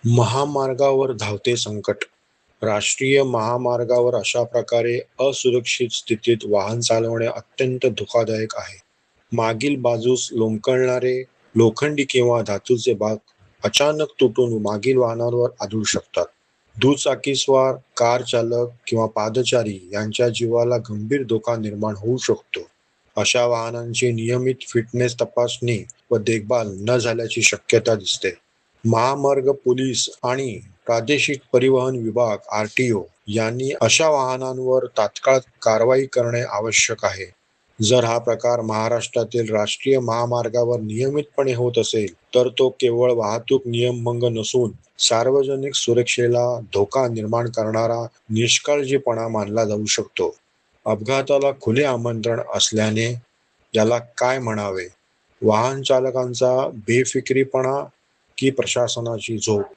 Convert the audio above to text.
महामार्गावर धावते संकट. राष्ट्रीय महामार्गावर अशा प्रकारे असुरक्षित स्थितीत वाहन चालवणे अत्यंत धोकादायक आहे. मागील बाजूस लोंबकळणारे लोखंडी किंवा धातूचे भाग अचानक तुटून मागील वाहनावर आदळू शकतात. दुचाकीस्वार, कार चालक किंवा पादचारी यांच्या जीवाला गंभीर धोका निर्माण होऊ शकतो. अशा वाहनांची नियमित फिटनेस तपासणी व देखभाल न झाल्याची शक्यता दिसते. महामार्ग पोलीस आणि प्रादेशिक परिवहन विभाग (आरटीओ) यांनी अशा वाहनांवर तात्काळ कारवाई करणे आवश्यक आहे. जर हा प्रकार महाराष्ट्रातील राष्ट्रीय महामार्गावर नियमितपणे होत असेल, तर तो केवळ वाहतूक नियमभंग नसून सार्वजनिक सुरक्षेला धोका निर्माण करणारा निष्काळजीपणा मानला जाऊ शकतो. अपघाताला खुले आमंत्रण असल्याने याला काय म्हणावे? वाहन चालकांचा बेफिकिरीपणा की प्रशासनाची झोप?